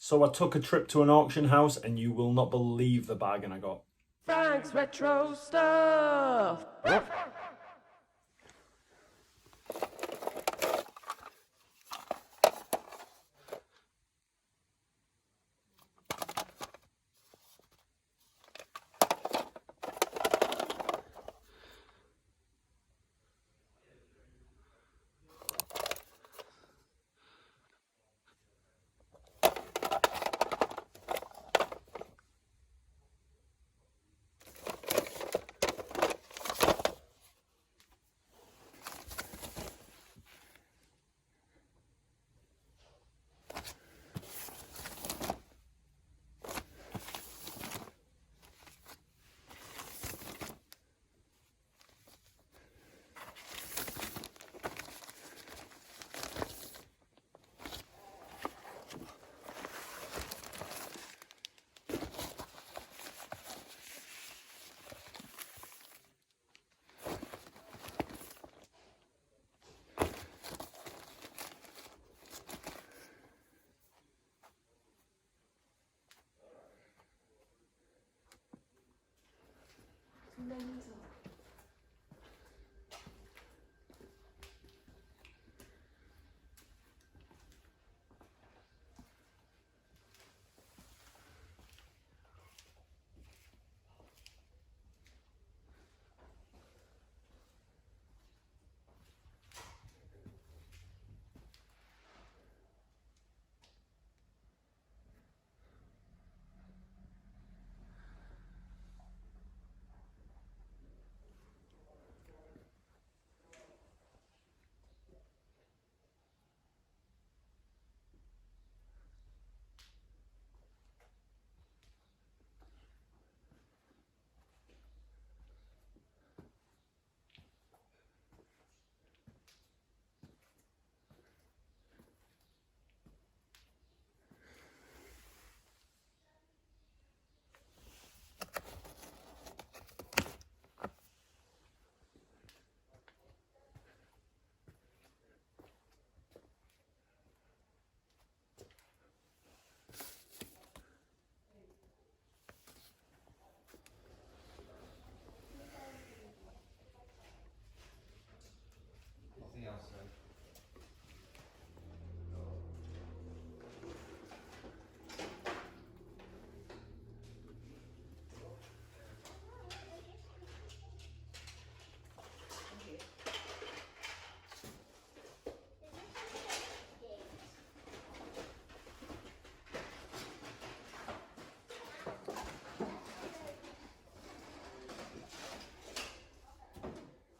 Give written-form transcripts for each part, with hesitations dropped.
So I took a trip to an auction house and you will not believe the bargain I got. Frank's Retro Stuff!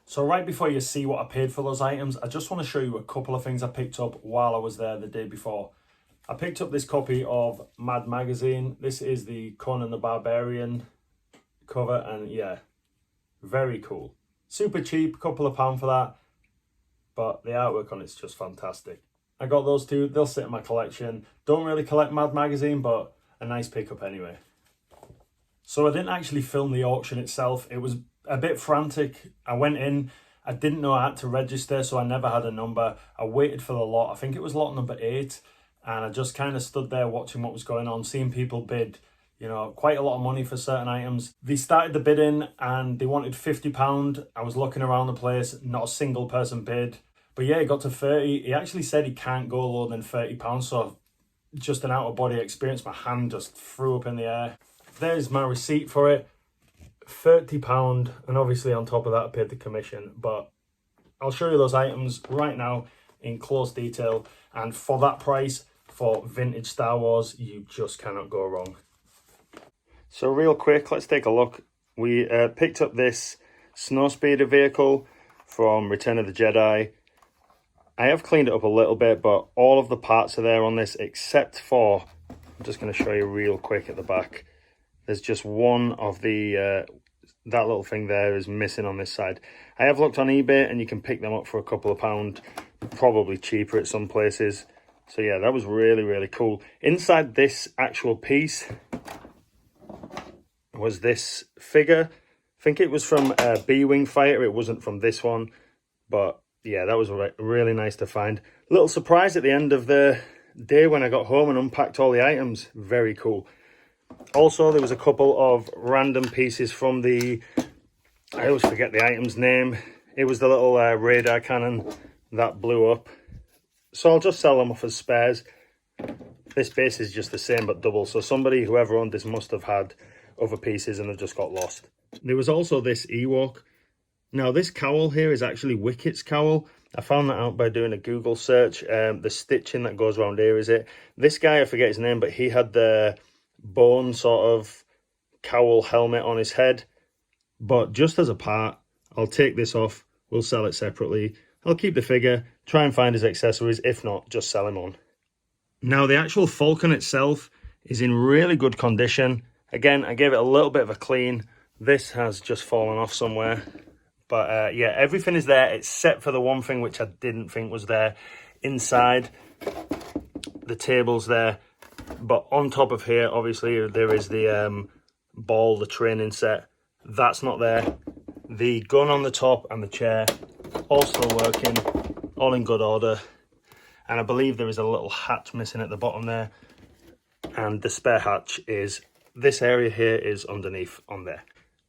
So right before you see what I paid for those items, I just want to show you a couple of things I picked up while I was there the day before. I picked up this copy of Mad Magazine. This is the Conan the Barbarian cover, and yeah, very cool. Super cheap, couple of pounds for that, but the artwork on it's just fantastic. I got those two, they'll sit in my collection. Don't really collect Mad Magazine, but a nice pickup anyway. So I didn't actually film the auction itself. It was a bit frantic. I went in, I didn't know I had to register, so I never had a number. I waited for the lot. I think it was lot number 8, and I just kind of stood there watching what was going on, seeing people bid, you know, quite a lot of money for certain items. They started the bidding and they wanted £50. I was looking around the place, not a single person bid. But yeah, it got to 30. He actually said he can't go lower than £30, so just an out-of-body experience. My hand just threw up in the air. There's my receipt for it. £30, and obviously on top of that I paid the commission, but I'll show you those items right now in close detail, and for that price for vintage Star Wars you just cannot go wrong. So real quick, let's take a look. We picked up this snowspeeder vehicle from Return of the Jedi. I have cleaned it up a little bit, but all of the parts are there on this except for, I'm just going to show you real quick at the back. There's just one of the, that little thing there is missing on this side. I have looked on eBay and you can pick them up for a couple of pounds, probably cheaper at some places. So yeah, that was really, really cool. Inside this actual piece was this figure. I think it was from B-Wing Fighter. It wasn't from this one, but yeah, that was really nice to find. Little surprise at the end of the day when I got home and unpacked all the items. Very cool. Also, there was a couple of random pieces from the, I always forget the item's name. It was the little radar cannon that blew up. So I'll just sell them off as spares. This base is just the same but double. So somebody, whoever owned this, must have had other pieces and they've just got lost. There was also this Ewok. Now this cowl here is actually Wicket's cowl. I found that out by doing a Google search. The stitching that goes around here is it. This guy, I forget his name, but he had the bone sort of cowl helmet on his head. But just as a part, I'll take this off. We'll sell it separately. I'll keep the figure, try and find his accessories. If not, just sell him on. Now the actual Falcon itself is in really good condition. Again, I gave it a little bit of a clean. This has just fallen off somewhere. But yeah, everything is there except for the one thing which I didn't think was there. Inside, the table's there. But on top of here, obviously, there is the ball, the training set. That's not there. The gun on the top and the chair, all still working, all in good order. And I believe there is a little hatch missing at the bottom there. And the spare hatch is, this area here is underneath on there.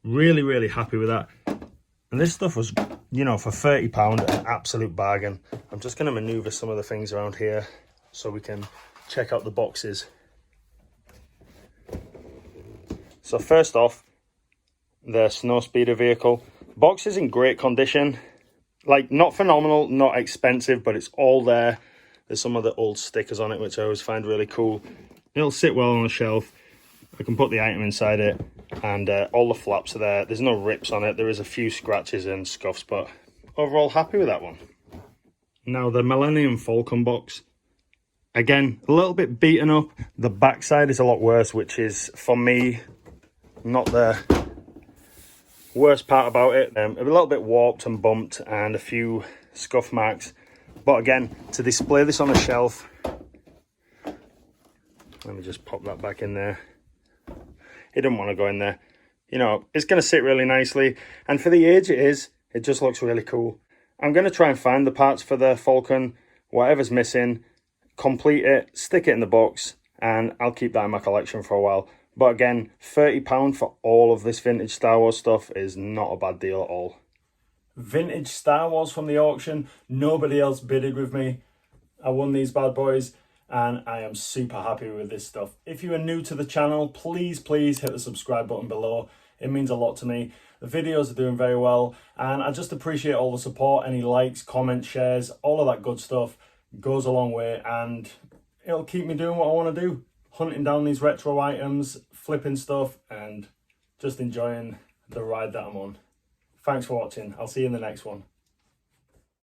Really, really happy with that. And this stuff was, you know, for £30, an absolute bargain. I'm just going to maneuver some of the things around here so we can check out the boxes. So first off, the Snowspeeder vehicle. Box is in great condition. Like, not phenomenal, not expensive, but it's all there. There's some of the old stickers on it, which I always find really cool. It'll sit well on a shelf. I can put the item inside it, and all the flaps are there. There's no rips on it. There is a few scratches and scuffs, but overall happy with that one. Now the Millennium Falcon box. Again, a little bit beaten up. The backside is a lot worse, which is, for me, not the worst part about it. A little bit warped and bumped and a few scuff marks. But again, to display this on a shelf, let me just pop that back in there. It didn't want to go in there. You know, it's going to sit really nicely. And for the age it is, it just looks really cool. I'm going to try and find the parts for the Falcon, whatever's missing, complete it, stick it in the box, and I'll keep that in my collection for a while. But again, £30 for all of this vintage Star Wars stuff is not a bad deal at all. Vintage Star Wars from the auction. Nobody else bidded with me. I won these bad boys, and I am super happy with this stuff. If you are new to the channel, please hit the subscribe button below. It means a lot to me. The videos are doing very well, and I just appreciate all the support. Any likes, comments, shares, all of that good stuff goes a long way, and it'll keep me doing what I want to do. Hunting down these retro items, flipping stuff, and just enjoying the ride that I'm on. Thanks for watching. I'll see you in the next one.